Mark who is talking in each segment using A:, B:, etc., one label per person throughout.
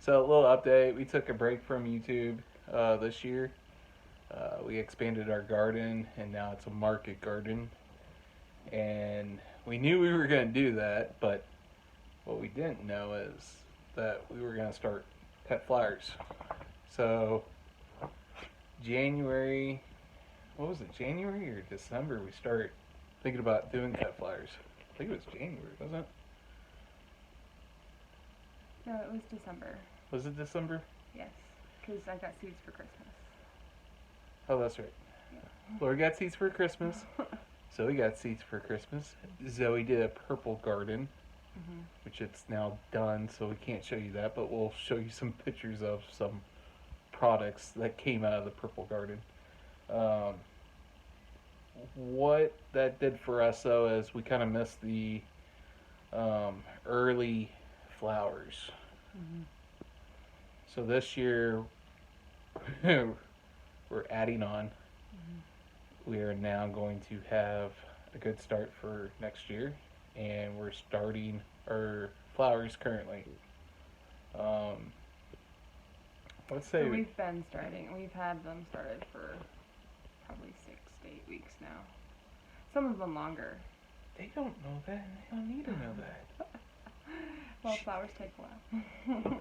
A: So a little update. We took a break from YouTube this year. We expanded our garden, and now it's a market garden. And we knew we were going to do that, but what we didn't know is that we were going to start cut flowers. So January, what was it? January or December? We started thinking about doing cut flowers. I think it was January, wasn't it?
B: No, it was December.
A: Was it December?
B: Yes, because I got seeds for Christmas.
A: Oh, that's right.
B: Yeah.
A: Laura got seeds for Christmas. Zoe got seeds for Christmas. Zoe did a purple garden, which it's now done, so we can't show you that, but we'll show you some pictures of some products that came out of the purple garden. What that did for us, though, is we kind of missed the early flowers. So this year, we're adding on. We are now going to have a good start for next year, and we're starting our flowers currently. Let's say
B: So we've been starting. We've had them started for probably 6 to 8 weeks now. Some of them longer.
A: they don't know that, and they don't need to know that.
B: Well, flowers take a while.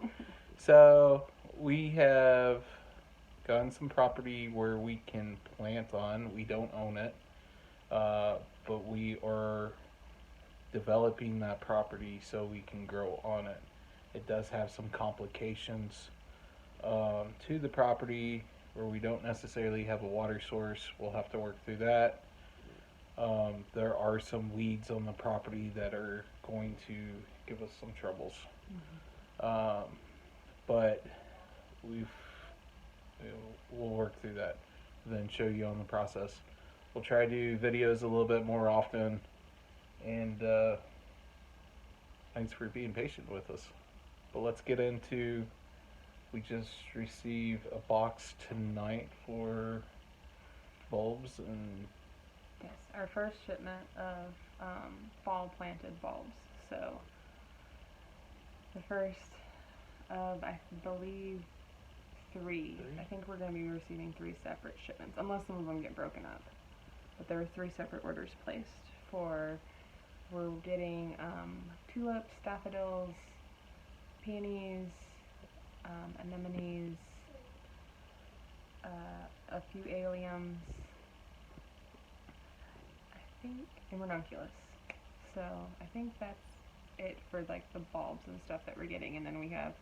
A: So we have gotten some property where we can plant on. We don't own it, but we are developing that property so we can grow on it. It does have some complications to the property where we don't necessarily have a water source. We'll have to work through that. There are some weeds on the property that are going to give us some troubles. But we'll work through that, then show you on the process. We'll try to do videos a little bit more often, and thanks for being patient with us. But let's get into, we just received a box tonight for bulbs and
B: Yes, our first shipment of fall planted bulbs. So the first of, I believe, three. I think we're going to be receiving 3 separate shipments, unless some of them get broken up. But there were 3 separate orders placed for, we're getting tulips, daffodils, peonies, anemones, a few alliums, I think, and ranunculus. So I think that's it for like the bulbs and stuff that we're getting, and then we have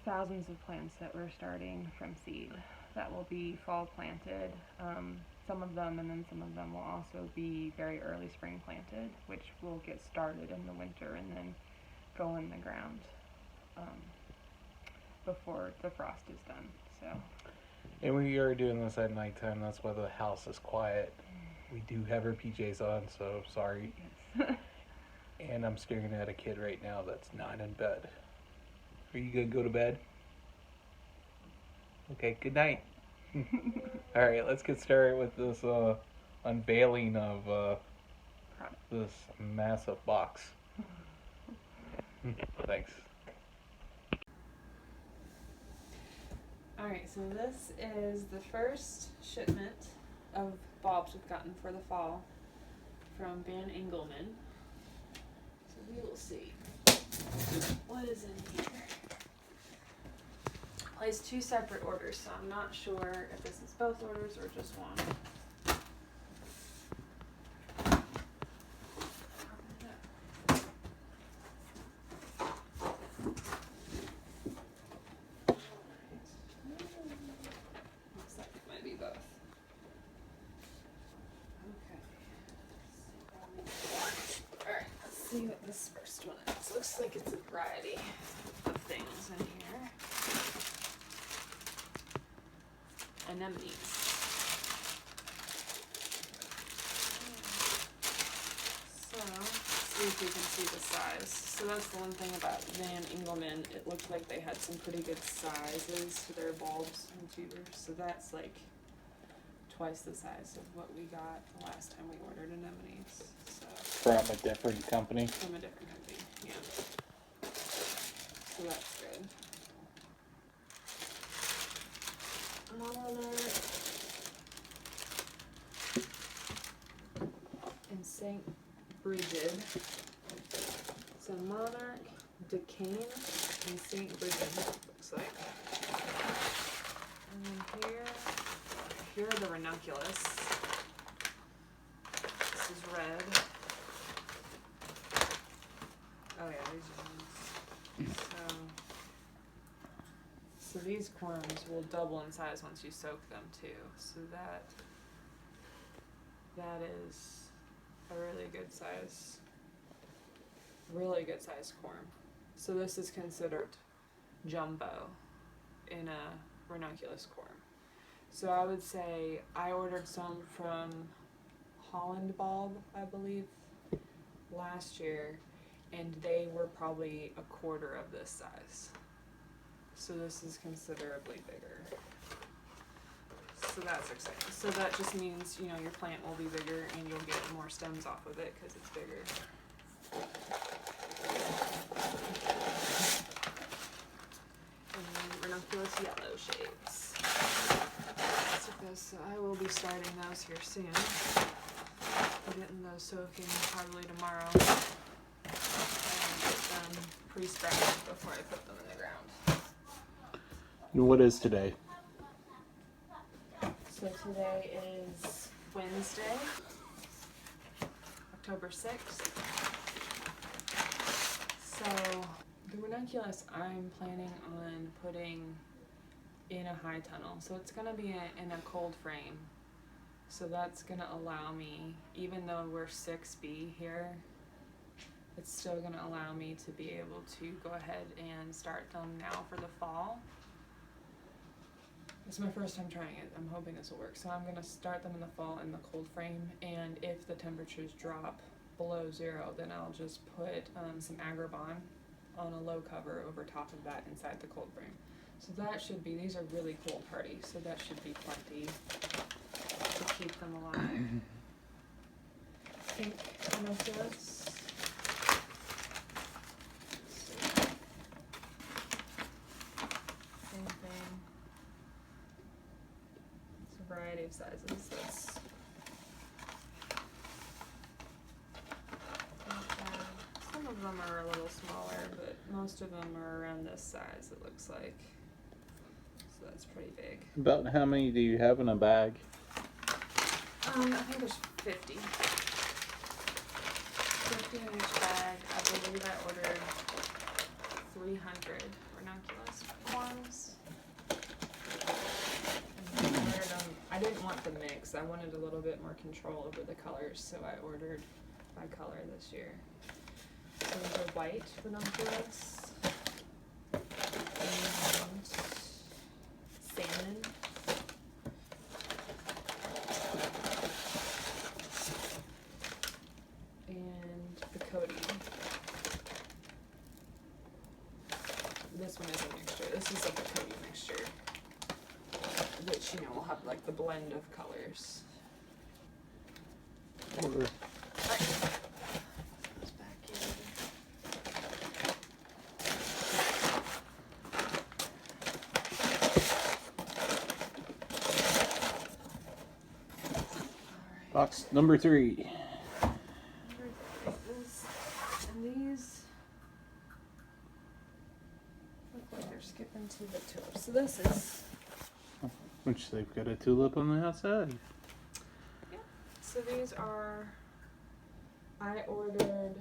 B: thousands of plants that we're starting from seed that will be fall planted. Some of them, and then some of them will also be very early spring planted, which will get started in the winter and then go in the ground before the frost is done. So.
A: And we are doing this at nighttime. That's why the house is quiet. We do have our PJs on, so sorry.
B: Yes.
A: And I'm staring at a kid right now that's not in bed. Are you gonna go to bed? Okay, good night. Alright, let's get started with this unveiling of this massive box. Thanks.
C: Alright, so this is the first shipment of bulbs we've gotten for the fall from Van Engelman. So we will see what is in here. Placed 2 separate orders, so I'm not sure if this is both orders or just one. Looks like it might be both. Okay. Alright, let's see what this first one is. Looks like it's a variety of things in here. Anemones. So, let's see if you can see the size. So that's the one thing about Van Engelman. It looked like they had some pretty good sizes to their bulbs and tubers. So that's like twice the size of what we got the last time we ordered anemones. So
A: From a different company.
C: from a different company, yeah. So that's good. Monarch and St. Brigid. So Monarch, Decane, and St. Brigid, looks like. And then here are the ranunculus. This is red. Oh yeah, these are these. So these corms will double in size once you soak them too. So that is a really good size corm. So this is considered jumbo in a ranunculus corm. So I would say I ordered some from Holland Bulb, I believe, last year, and they were probably a quarter of this size. So this is considerably bigger. So that's exciting. So that just means, you know, your plant will be bigger and you'll get more stems off of it because it's bigger. And then ranunculus yellow shades. So I will be starting those here soon. I'm getting those soaking probably tomorrow. And get them pre-sprouted before I put them in the ground.
A: And what is today?
C: So today is Wednesday, October 6th. So the ranunculus I'm planning on putting in a high tunnel. So it's going to be in a cold frame. So that's going to allow me, even though we're 6B here, it's still going to allow me to be able to go ahead and start them now for the fall. It's my first time trying it. I'm hoping this will work. So I'm going to start them in the fall in the cold frame, and if the temperatures drop below 0, then I'll just put some Agribon on a low cover over top of that inside the cold frame. So that should be, these are really cold hardy, so that should be plenty to keep them alive. Pink ranunculus. Same thing. It's a variety of sizes. That's some of them are a little smaller, but most of them are around this size, it looks like. So that's pretty big.
A: About how many do you have in a bag?
C: I think there's 50. 50 in each bag. I believe I ordered 300 ranunculus forms. And I ordered them. I didn't want the mix. I wanted a little bit more control over the colors, so I ordered by color this year. So these are white ranunculus and salmon. And the Cody. This one is a mixture. This is like a Cody mixture, which, you know, will have like the blend of colors.
A: Or box number 3.
C: And these look like they're skipping to the tulip. So this is,
A: Which they've got a tulip on the outside.
C: yeah. So these are, I ordered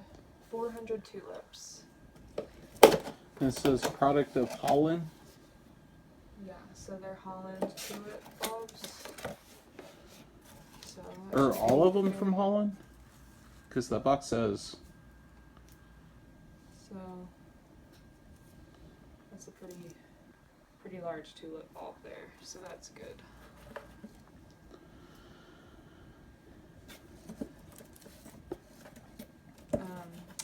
C: 400 tulips.
A: This says product of Holland.
C: Yeah, so they're Holland tulip bulbs. So
A: Are all of them from Holland? Because the box says.
C: So that's a pretty large tulip bulb there. So that's good.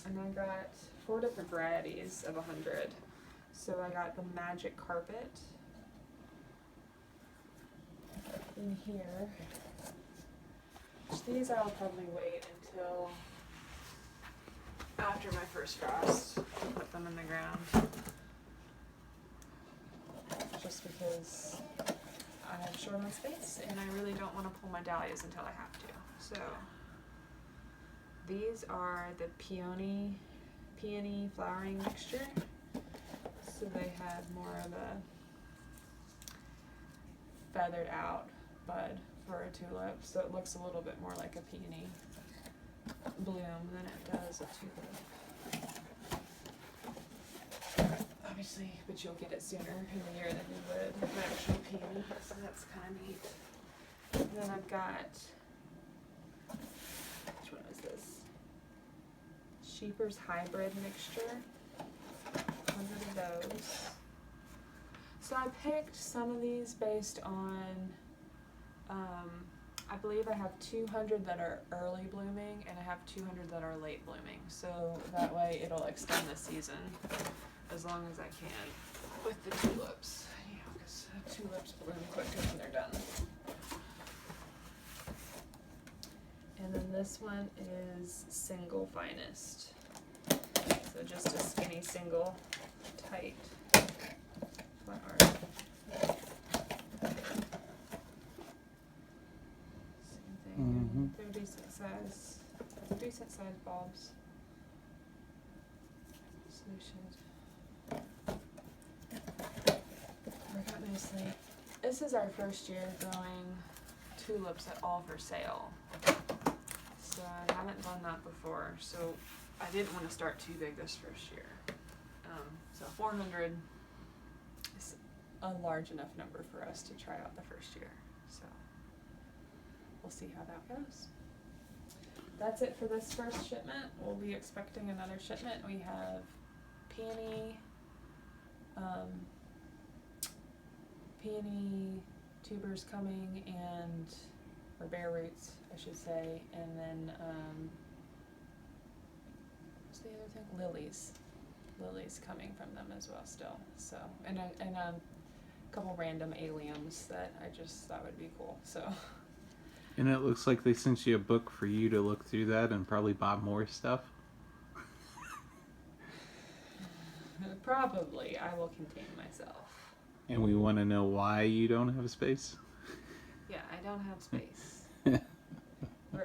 C: And I got 4 different varieties of 100. So I got the Magic Carpet in here. These I'll probably wait until after my first frost to put them in the ground. Just because I I'm short on space and I really don't want to pull my dahlias until I have to. So these are the peony flowering mixture. So they have more of a feathered out bud for a tulip, so it looks a little bit more like a peony bloom than it does a tulip. Obviously, but you'll get it sooner in the year than you would an actual peony, so that's kind of neat. And then I've got, which one is this? Sheepers Hybrid Mixture. 100 of those. So I picked some of these based on, I believe I have 200 that are early blooming and I have 200 that are late blooming. So that way it'll extend the season as long as I can with the tulips. You know, because tulips bloom quicker when they're done. And then this one is Single Finest. So just a skinny single, tight flower. Same thing. They're decent size bulbs. Solutions. Work out nicely. This is our first year growing tulips at all for sale. So I haven't done that before, so I didn't want to start too big this first year. So 400 is a large enough number for us to try out the first year. So we'll see how that goes. That's it for this first shipment. We'll be expecting another shipment. We have peony tubers coming, or bare roots, I should say, and then what's the other thing? Lilies coming from them as well still. So and a couple random alliums that I just thought would be cool. So.
A: And it looks like they sent you a book for you to look through that and probably buy more stuff.
C: Probably, I will contain myself.
A: And we want to know why you don't have space.
C: Yeah, I don't have space. We're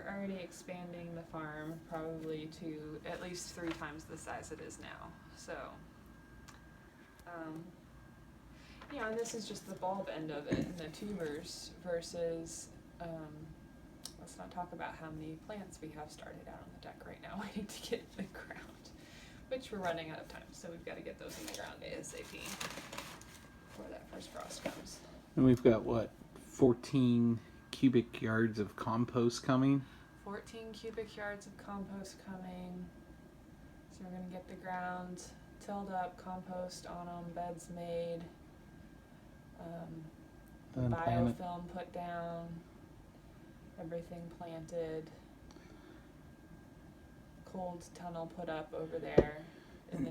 C: already expanding the farm probably to at least 3 times the size it is now. So, and this is just the bulb end of it, and the tubers versus, let's not talk about how many plants we have started out on the deck right now waiting to get in the ground, which we're running out of time, so we've got to get those in the ground ASAP before that first frost comes.
A: And we've got, 14 cubic yards of compost coming?
C: 14 cubic yards of compost coming. So we're going to get the ground tilled up, compost on them, beds made, biofilm put down, everything planted, cold tunnel put up over there in the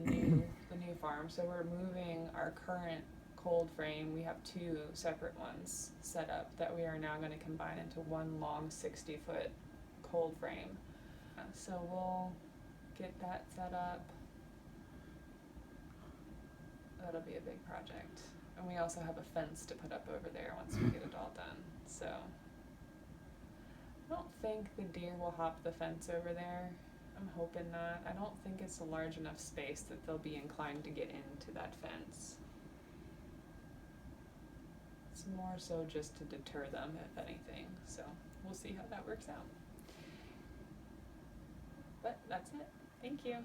C: new farm. So we're moving our current cold frame. We have 2 separate ones set up that we are now going to combine into one long 60-foot cold frame. So we'll get that set up. That'll be a big project. And we also have a fence to put up over there once we get it all done. So I don't think the deer will hop the fence over there. I'm hoping not. I don't think it's a large enough space that they'll be inclined to get into that fence. It's more so just to deter them, if anything. So we'll see how that works out. But that's it. Thank you.